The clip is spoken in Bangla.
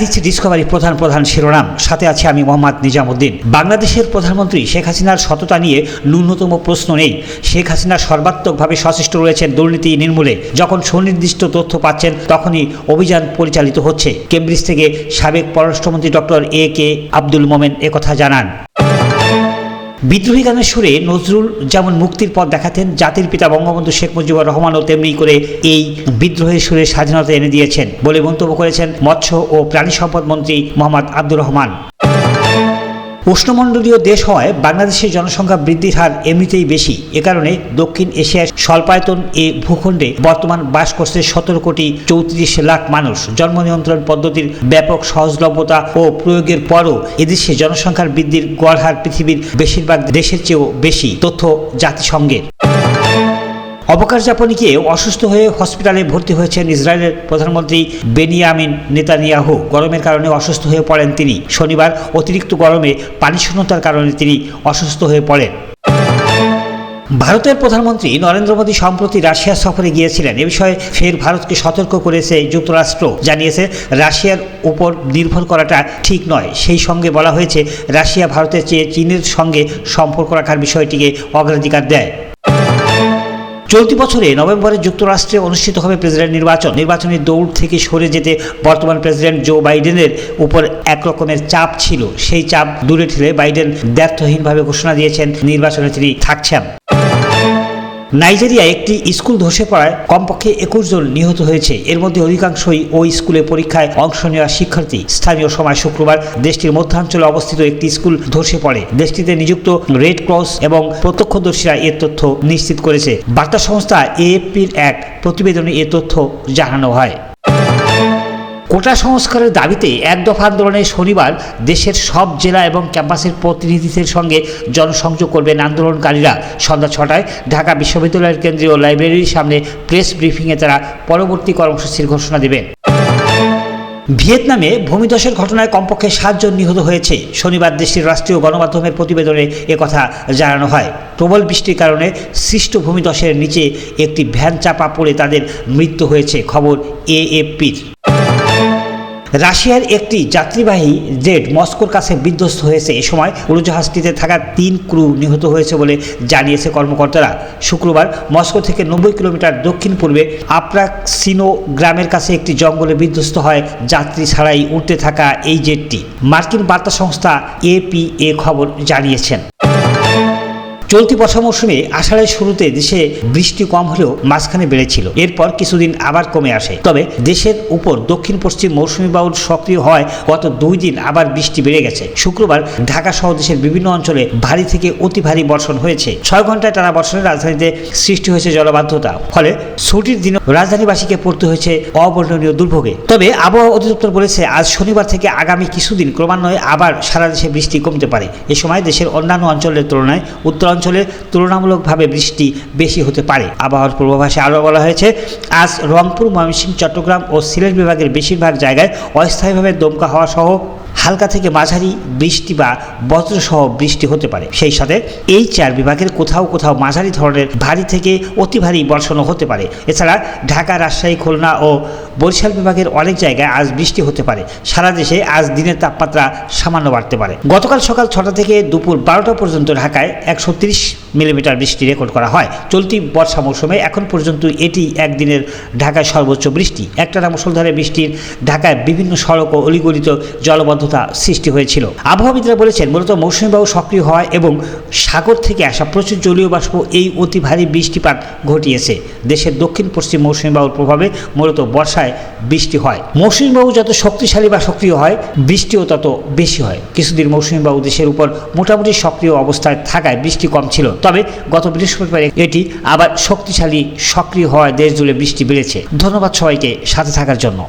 দিচ্ছে ডিসকভারি প্রধান শিরোনাম, সাথে আছে আমি মোহাম্মদ নিজামুদ্দিন। বাংলাদেশের প্রধানমন্ত্রী শেখ হাসিনার সততা নিয়ে ন্যূনতম প্রশ্ন নেই। শেখ হাসিনা সর্বাত্মকভাবে সচেষ্ট রয়েছেন দুর্নীতি নির্মূলে। যখন সুনির্দিষ্ট তথ্য পাচ্ছেন তখনই অভিযান পরিচালিত হচ্ছে। কেমব্রিজ থেকে সাবেক পররাষ্ট্রমন্ত্রী ডক্টর এ.কে আব্দুল মোমেন একথা জানান। বিদ্রোহী গানের সুরে নজরুল যেমন মুক্তির পথ দেখাতেন, জাতির পিতা বঙ্গবন্ধু শেখ মুজিবুর রহমানও তেমনি করে এই বিদ্রোহের সুরে স্বাধীনতা এনে দিয়েছেন বলে মন্তব্য করেছেন মৎস্য ও প্রাণী সম্পদ মন্ত্রী মোহাম্মদ আব্দুর রহমান। উষ্ণমণ্ডলীয় দেশ হওয়ায় বাংলাদেশের জনসংখ্যা বৃদ্ধির হার এমনিতেই বেশি। এ কারণে দক্ষিণ এশিয়ার স্বল্পায়তন এ ভূখণ্ডে বর্তমান বাস করছে 17,34,00,000 মানুষ। জন্ম নিয়ন্ত্রণ পদ্ধতির ব্যাপক সহজলভ্যতা ও প্রয়োগের পরও এদেশে জনসংখ্যার বৃদ্ধির গড় হার পৃথিবীর বেশিরভাগ দেশের চেয়েও বেশি, তথ্য জাতিসংঘের। অবকাশ যাপনে গিয়ে অসুস্থ হয়ে হসপিটালে ভর্তি হয়েছেন ইসরায়েলের প্রধানমন্ত্রী বেনিয়ামিন নেতানিয়াহু। গরমের কারণে অসুস্থ হয়ে পড়েন তিনি। শনিবার অতিরিক্ত গরমে পানিশূন্যতার কারণে তিনি অসুস্থ হয়ে পড়েন। ভারতের প্রধানমন্ত্রী নরেন্দ্র মোদী সম্প্রতি রাশিয়া সফরে গিয়েছিলেন। এ বিষয়ে ফের ভারতকে সতর্ক করেছে যুক্তরাষ্ট্র। জানিয়েছে রাশিয়ার উপর নির্ভর করাটা ঠিক নয়। সেই সঙ্গে বলা হয়েছে রাশিয়া ভারতের চেয়ে চীনের সঙ্গে সম্পর্ক রাখার বিষয়টিকে অগ্রাধিকার দেয়। চলতি বছরে নভেম্বরে যুক্তরাষ্ট্রে অনুষ্ঠিত হবে প্রেসিডেন্ট নির্বাচন। নির্বাচনের দৌড় থেকে সরে যেতে বর্তমান প্রেসিডেন্ট জো বাইডেনের উপর একরকমের চাপ ছিল। সেই চাপ দূরে ঠেলে বাইডেন দ্ব্যর্থহীনভাবে ঘোষণা দিয়েছেন নির্বাচনে তিনি থাকছেন। নাইজেরিয়ায় একটি স্কুল ধসে পড়ায় কমপক্ষে 21 জন নিহত হয়েছে। এর মধ্যে অধিকাংশই ওই স্কুলে পরীক্ষায় অংশ নেওয়া শিক্ষার্থী। স্থানীয় সময় শুক্রবার দেশটির মধ্যাঞ্চলে অবস্থিত একটি স্কুল ধসে পড়ে। দেশটিতে নিযুক্ত রেড ক্রস এবং প্রত্যক্ষদর্শীরা এর তথ্য নিশ্চিত করেছে। বার্তা সংস্থা এএফপির এক প্রতিবেদনে এ তথ্য জানানো হয়। কোটা সংস্কারের দাবিতে এক দফা আন্দোলনে শনিবার দেশের সব জেলা এবং ক্যাম্পাসের প্রতিনিধিদের সঙ্গে জনসংযোগ করবেন আন্দোলনকারীরা। সন্ধ্যা 6টায় ঢাকা বিশ্ববিদ্যালয়ের কেন্দ্রীয় লাইব্রেরির সামনে প্রেস ব্রিফিংয়ে তারা পরবর্তী কর্মসূচির ঘোষণা দেবেন। ভিয়েতনামে ভূমিধসের ঘটনায় কমপক্ষে 7 জন নিহত হয়েছে। শনিবার দেশটির রাষ্ট্রীয় গণমাধ্যমের প্রতিবেদনে একথা জানানো হয়। প্রবল বৃষ্টির কারণে সৃষ্ট ভূমিধসের নিচে একটি ভ্যান চাপা পড়ে তাদের মৃত্যু হয়েছে, খবর এএফপির। রাশিয়ার একটি যাত্রীবাহী জেট মস্কোর কাছে বিধ্বস্ত হয়েছে। এ সময় উড়োজাহাজটিতে থাকা 3 ক্রু নিহত হয়েছে বলে জানিয়েছে কর্মকর্তারা। শুক্রবার মস্কো থেকে 90 কিলোমিটার দক্ষিণ পূর্বে আপ্রাক্সিনো গ্রামের কাছে একটি জঙ্গলে বিধ্বস্ত হয় যাত্রী ছাড়াই উড়তে থাকা এই জেটটি। মার্কিন বার্তা সংস্থা এপি এ খবর জানিয়েছেন। চলতি বর্ষা মৌসুমে আষাঢ়ের শুরুতে দেশে বৃষ্টি কম হলেও মাঝখানে বেড়েছিল। এরপর কিছুদিন আবার কমে আসে। তবে দেশের উপর দক্ষিণ পশ্চিম মৌসুমী বায়ুর সক্রিয় হয় গত 2 দিন আবার বৃষ্টি বেড়ে গেছে। শুক্রবার ঢাকা সহ দেশের বিভিন্ন অঞ্চলে ভারী থেকে অতি ভারী বর্ষণ হয়েছে। 6 ঘন্টায় টানা বর্ষণে রাজধানীতে সৃষ্টি হয়েছে জলবাধ্যতা। ফলে ছুটির দিনে রাজধানীবাসীকে পড়তে হয়েছে অবর্ণনীয় দুর্ভোগে। তবে আবহাওয়া অধিদপ্তর বলেছে আজ শনিবার থেকে আগামী কিছুদিন ক্রমান্বয়ে আবার সারা দেশে বৃষ্টি কমতে পারে। এ সময় দেশের অন্যান্য অঞ্চলের তুলনায় উত্তরাঞ্চলে তুলনামূলকভাবে বৃষ্টি বেশি হতে পারে। আবহাওয়ার পূর্বাভাসে আরও বলা হয়েছে আজ রংপুর, ময়মনসিংহ, চট্টগ্রাম ও সিলেট বিভাগের বেশিরভাগ জায়গায় অস্থায়ীভাবে দমকা হাওয়া সহ হালকা থেকে মাঝারি বৃষ্টি বা বজ্রসহ বৃষ্টি হতে পারে। সেই সাথে এই 4 বিভাগের কোথাও কোথাও মাঝারি ধরনের ভারী থেকে অতি ভারী বর্ষণও হতে পারে। এছাড়া ঢাকা, রাজশাহী, খুলনা ও বরিশাল বিভাগের অনেক জায়গায় আজ বৃষ্টি হতে পারে। সারা দেশে আজ দিনের তাপমাত্রা সামান্য বাড়তে পারে। গতকাল সকাল 6টা থেকে দুপুর 12টা পর্যন্ত ঢাকায় 130 মিলিমিটার বৃষ্টি রেকর্ড করা হয়। চলতি বর্ষা মৌসুমে এখন পর্যন্ত এটি একদিনের ঢাকায় সর্বোচ্চ বৃষ্টি। একটানা মুষলধারে বৃষ্টির ঢাকায় বিভিন্ন সড়ক ও অলিগলিতে জলবদ্ধতা সৃষ্টি হয়েছিল। আবহাওয়াবিদরা বলেছেন মূলত মৌসুমী বায়ু সক্রিয় হয় এবং সাগর থেকে আসা প্রচুর জলীয় বাষ্প এই অতি ভারী বৃষ্টিপাত ঘটিয়েছে। দেশের দক্ষিণ পশ্চিম মৌসুমী বায়ুর প্রভাবে মূলত বর্ষায় বৃষ্টি হয়। মৌসুমী বায়ু যত শক্তিশালী বা সক্রিয় হয় বৃষ্টিও তত বেশি হয়। কিছুদিন মৌসুমী বায়ু দেশের উপর মোটামুটি সক্রিয় অবস্থায় থাকায় বৃষ্টি কম ছিল। তবে গত বৃহস্পতিবার এটি আবার শক্তিশালী সক্রিয় হওয়ায় দেশ জুড়ে বৃষ্টি বেড়েছে। ধন্যবাদ সবাইকে সাথে থাকার জন্য।